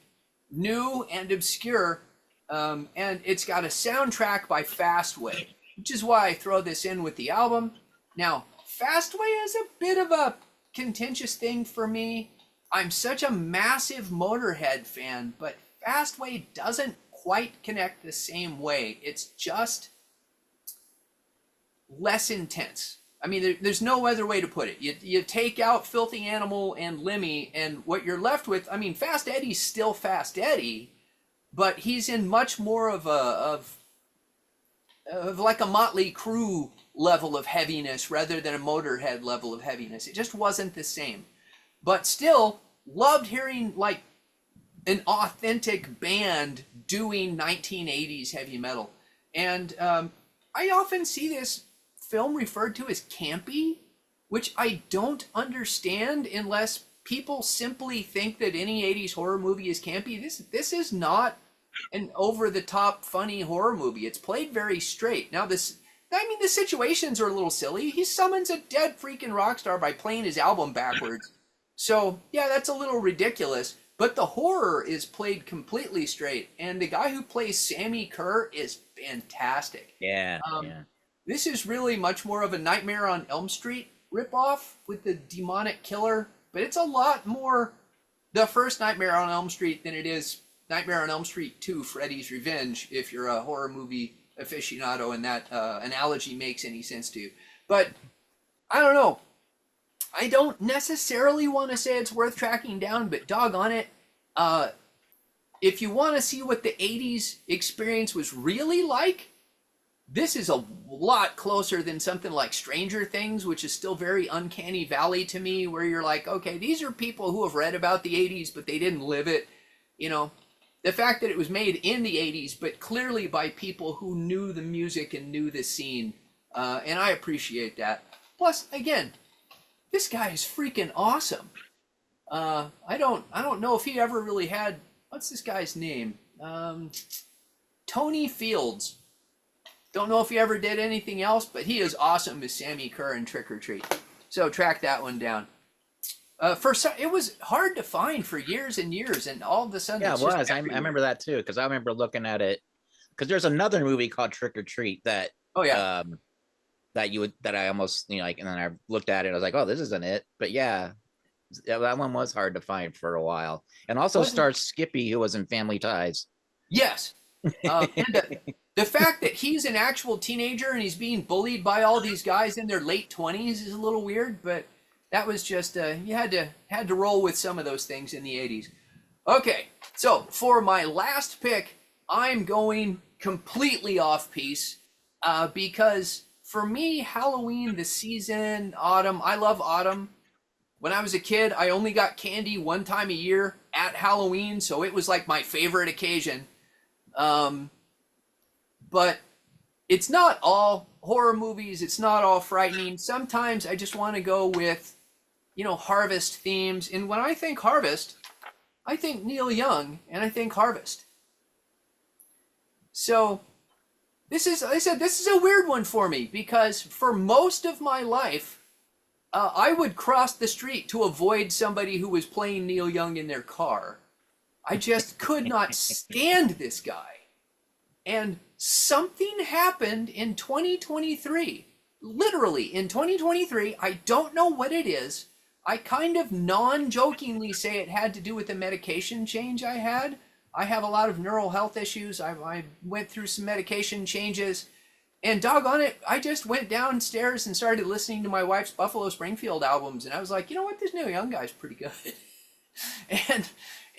new and obscure. And it's got a soundtrack by Fastway, which is why I throw this in with the album. Now, Fastway is a bit of a contentious thing for me. I'm such a massive Motorhead fan, but Fastway doesn't quite connect the same way. It's just less intense. I mean, there's no other way to put it. You take out Filthy Animal and Lemmy, and what you're left with, I mean, Fast Eddie's still Fast Eddie, but he's in much more of like a Motley Crue level of heaviness rather than a Motorhead level of heaviness. It just wasn't the same. But still, loved hearing like an authentic band doing 1980s heavy metal. And I often see this film referred to as campy, which I don't understand unless people simply think that any 80s horror movie is campy. This is not an over-the-top funny horror movie. It's played very straight. Now the situations are a little silly. He summons a dead freaking rock star by playing his album backwards. So, yeah, that's a little ridiculous. But the horror is played completely straight. And the guy who plays Sammy Kerr is fantastic. Yeah, This is really much more of a Nightmare on Elm Street ripoff with the demonic killer. But it's a lot more the first Nightmare on Elm Street than it is Nightmare on Elm Street 2, Freddy's Revenge, if you're a horror movie aficionado and that analogy makes any sense to you. But I don't know. I don't necessarily want to say it's worth tracking down, but doggone it. If you want to see what the 80s experience was really like, this is a lot closer than something like Stranger Things, which is still very uncanny valley to me, where you're like, okay, these are people who have read about the 80s, but they didn't live it. You know, the fact that it was made in the 80s, but clearly by people who knew the music and knew the scene. And I appreciate that. Plus, again, this guy is freaking awesome. I don't know if he ever really had, what's this guy's name? Tony Fields. Don't know if he ever did anything else, but he is awesome as Sammy Kerr in Trick or Treat. So track that one down. It was hard to find for years and years, and all of a sudden, yeah, it was. I remember that too, because I remember looking at it. Because there's another movie called Trick or Treat that that I almost and then I looked at it. I was like, oh, this isn't it. But yeah, that one was hard to find for a while, and also stars Skippy, who was in Family Ties. Yes, and the fact that he's an actual teenager and he's being bullied by all these guys in their late 20s is a little weird, but that was just you had to roll with some of those things in the 80s. Okay, so for my last pick, I'm going completely off piece because for me, Halloween, the season, autumn, I love autumn. When I was a kid, I only got candy one time a year at Halloween, so it was like my favorite occasion. But it's not all horror movies. It's not all frightening. Sometimes I just want to go with, harvest themes. And when I think harvest, I think Neil Young and I think harvest. So this is a weird one for me because for most of my life, I would cross the street to avoid somebody who was playing Neil Young in their car. I just could not stand this guy. And something happened in 2023. Literally, in 2023, I don't know what it is. I kind of non-jokingly say it had to do with the medication change I had. I have a lot of neural health issues. I went through some medication changes. And doggone it, I just went downstairs and started listening to my wife's Buffalo Springfield albums. And I was like, you know what? This Neil Young guy's pretty good.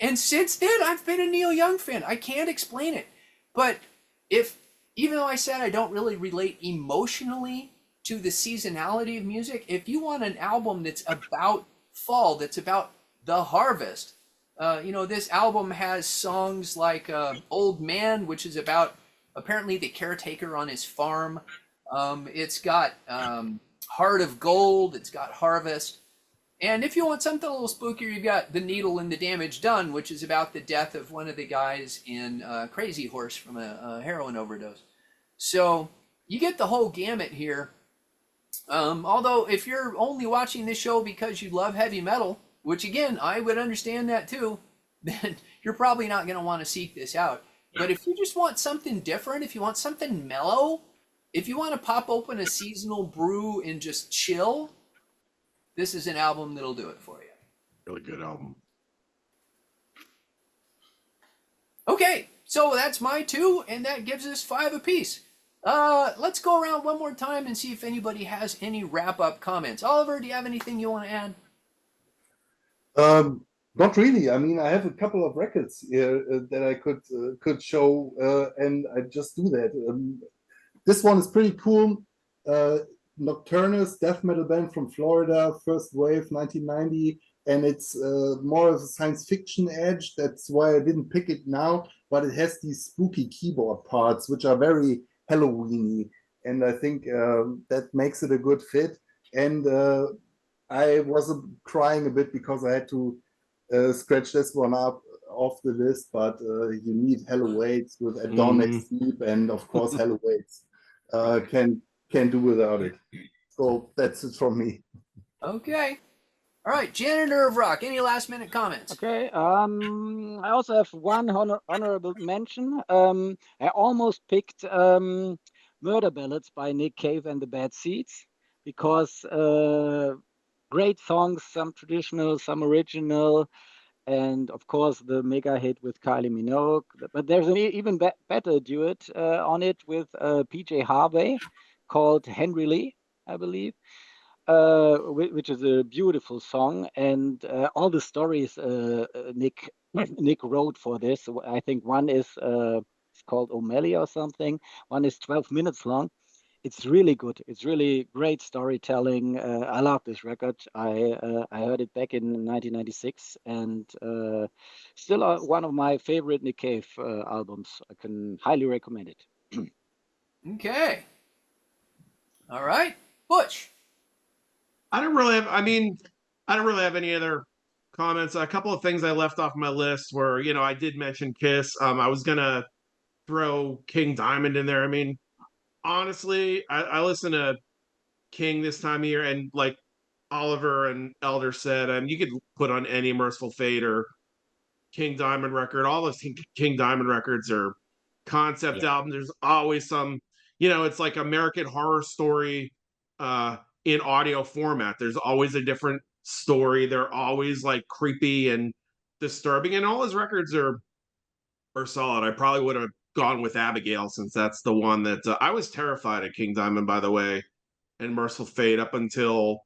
And since then, I've been a Neil Young fan. I can't explain it. But even though I said I don't really relate emotionally to the seasonality of music, if you want an album that's about fall, that's about the harvest, this album has songs like Old Man, which is about apparently the caretaker on his farm. It's got Heart of Gold, it's got Harvest. And if you want something a little spookier, you've got The Needle and the Damage Done, which is about the death of one of the guys in Crazy Horse from a heroin overdose. So you get the whole gamut here. Although if you're only watching this show because you love heavy metal, which again, I would understand that too, then you're probably not going to want to seek this out. But if you just want something different, if you want something mellow, if you want to pop open a seasonal brew and just chill, this is an album that'll do it for you. Really good album. Okay, so that's my 2, and that gives us 5 apiece. Let's go around one more time and see if anybody has any wrap-up comments. Oliver, do you have anything you want to add? Not really. I mean, I have a couple of records here that I could show, and I just do that. This one is pretty cool. Nocturnus death metal band from Florida, first wave 1990, and it's more of a science fiction edge. That's why I didn't pick it now, but it has these spooky keyboard parts which are very Halloweeny, and I think that makes it a good fit. And I was crying a bit because I had to scratch this one up off the list, but you need Hello Waits with At Dawn Next Sleep, and of course Hello Waits can't do without it. So that's it from me. Okay. All right, Janitor of Rock, any last minute comments? Okay. I also have one honorable mention. I almost picked Murder Ballads by Nick Cave and the Bad Seeds because great songs, some traditional, some original, and of course the mega hit with Kylie Minogue. But there's an even better duet on it with PJ Harvey called Henry Lee, I believe, which is a beautiful song. And all the stories Nick wrote for this, I think one is it's called O'Malley or something. One is 12 minutes long. It's really good. It's really great storytelling. I love this record. I heard it back in 1996, and still one of my favorite Nick Cave albums. I can highly recommend it. Okay. All right, Butch. I don't really have any other comments. A couple of things I left off my list were, I did mention Kiss. I was gonna throw King Diamond in there. I mean, honestly, I listen to King this time of year, and like Oliver and Elder said, you could put on any Merciful Fate or King Diamond record. All those King Diamond records are concept albums. There's always some, it's like American Horror Story in audio format. There's always a different story. They're always like creepy and disturbing, and all his records are solid. I probably would have gone with Abigail, since that's the one that I was terrified of King Diamond, by the way, and Merciful Fate up until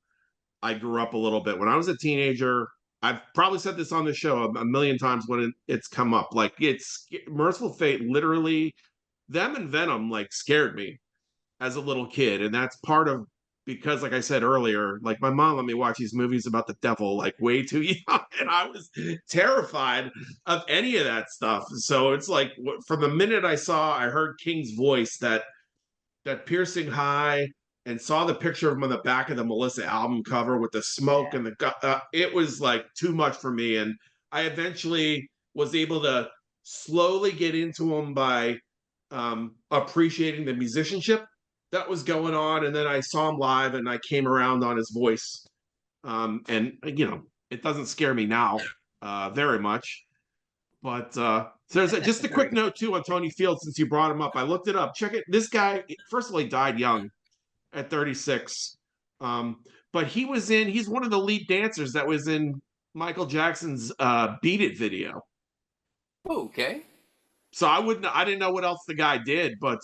I grew up a little bit. When I was a teenager, I've probably said this on the show a million times when it's come up. Like, it's Merciful Fate, literally, them and Venom like scared me as a little kid, and that's part of because, like I said earlier, like my mom let me watch these movies about the devil like way too young, and I was terrified of any of that stuff. So it's like from the minute I heard King's voice, that piercing high, and saw the picture of him on the back of the Melissa album cover with the smoke and the it was like too much for me, and I eventually was able to slowly get into him by appreciating the musicianship that was going on, and then I saw him live and I came around on his voice, and it doesn't scare me now very much. But there's just a quick note too on Tony Field, since you brought him up. I looked it up. Check it. This guy, first of all, he died young at 36, but he's one of the lead dancers that was in Michael Jackson's Beat It video. Okay. So I didn't know what else the guy did, but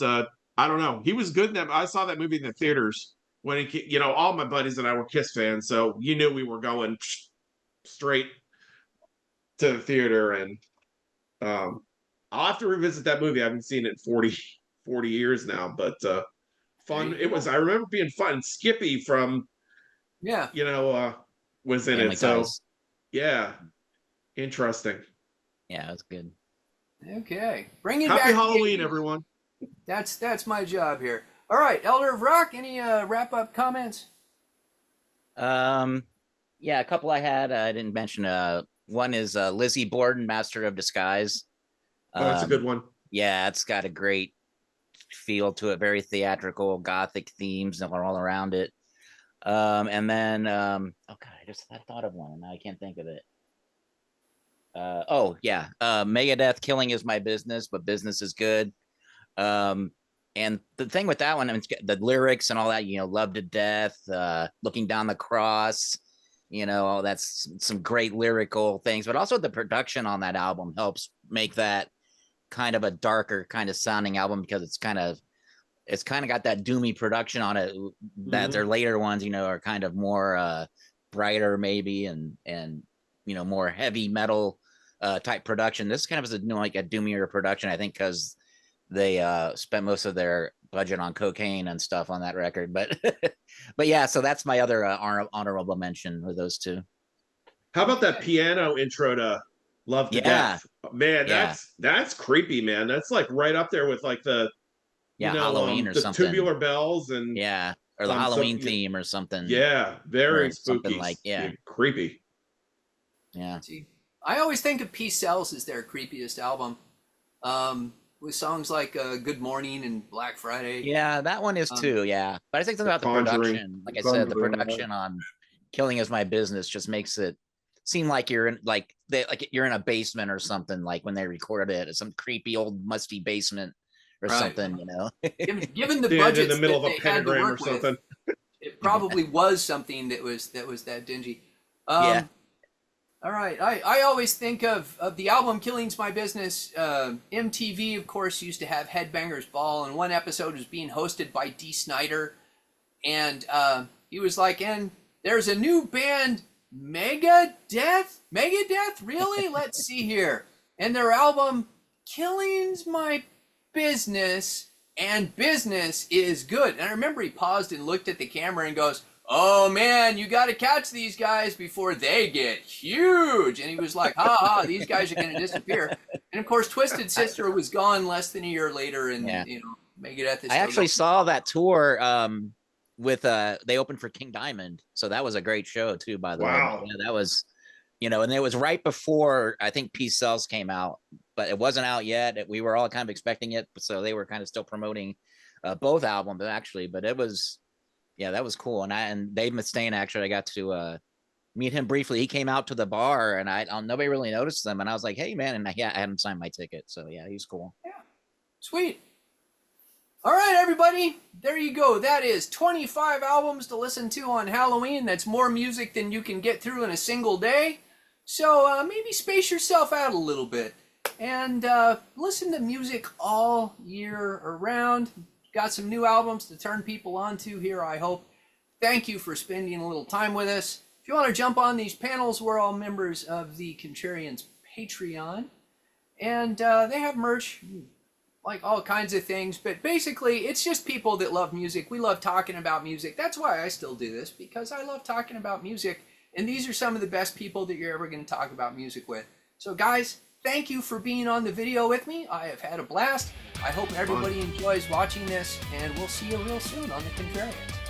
I don't know. He was good in that. I saw that movie in the theaters when all my buddies and I were Kiss fans, so you knew we were going straight to the theater. And I'll have to revisit that movie. I haven't seen it in 40 years now, but fun. It was. I remember being fun. Skippy from was in Family it. So Ties. yeah, interesting. Yeah, that's good. Okay. Bring it Happy back. Halloween, everyone. That's my job here. All right, Elder of Rock, any wrap-up comments? Yeah, a couple I had. I didn't mention. One is Lizzie Borden, Master of Disguise. Oh, that's a good one. Yeah, it's got a great feel to it. Very theatrical, gothic themes all around it. And then, oh God, I thought of one and I can't think of it. Megadeth, Killing Is My Business, but business is good. And the thing with that one, I mean, the lyrics and all that, love to death, looking down the cross, that's some great lyrical things, but also the production on that album helps make that kind of a darker kind of sounding album, because it's kind of got that doomy production on it that their later ones, are kind of more brighter maybe, and more heavy metal type production. This kind of is like a doomier production, I think, because they spent most of their budget on cocaine and stuff on that record. But but yeah, so that's my other honorable mention with those two. How about that piano intro to Love to Yeah. Death? Man, Yeah. that's creepy, man. That's like right up there with like the Halloween or the something. tubular bells and Yeah, or the Halloween theme or something. Yeah, very spooky, something like creepy. Yeah. See, I always think of Peace Sells as their creepiest album, with songs like "Good Morning" and "Black Friday." Yeah, that one is too. Yeah, but I think something about the production. Like I said, the production on "Killing Is My Business" just makes it seem like you're in you're in a basement or something. Like when they recorded it, it's some creepy old musty basement or something. You know, given the budget in the middle of a they had to pentagram work or something. with, it probably was something that was that dingy. Yeah. All right. I always think of the album Killing's My Business. MTV, of course, used to have Headbangers Ball, and one episode was being hosted by Dee Snider. And he was like, and there's a new band, Megadeth? Megadeth? Really? Let's see here. And their album, Killing's My Business, and Business is good. And I remember he paused and looked at the camera and goes, oh man, you got to catch these guys before they get huge. And he was like, ha ha, these guys are going to disappear. And of course, Twisted Sister was gone less than a year later. And, Megadeth is I actually saw that tour with, they opened for King Diamond. So that was a great show too, by the way. Yeah, that was, and it was right before, I think Peace Sells came out, but it wasn't out yet. We were all kind of expecting it. So they were kind of still promoting both albums actually, but it was, yeah, that was cool. And Dave Mustaine, actually, I got to meet him briefly. He came out to the bar, and nobody really noticed him. And I was like, "Hey, man!" And I had him sign my ticket. So yeah, he's cool. Yeah, sweet. All right, everybody, there you go. That is 25 albums to listen to on Halloween. That's more music than you can get through in a single day. So maybe space yourself out a little bit and listen to music all year around. Got some new albums to turn people on to here, I hope. Thank you for spending a little time with us. If you want to jump on these panels, we're all members of the Contrarians Patreon. And they have merch, like all kinds of things. But basically, it's just people that love music. We love talking about music. That's why I still do this, because I love talking about music. And these are some of the best people that you're ever going to talk about music with. So guys, thank you for being on the video with me. I have had a blast. I hope everybody enjoys watching this, and we'll see you real soon on the Contrarians.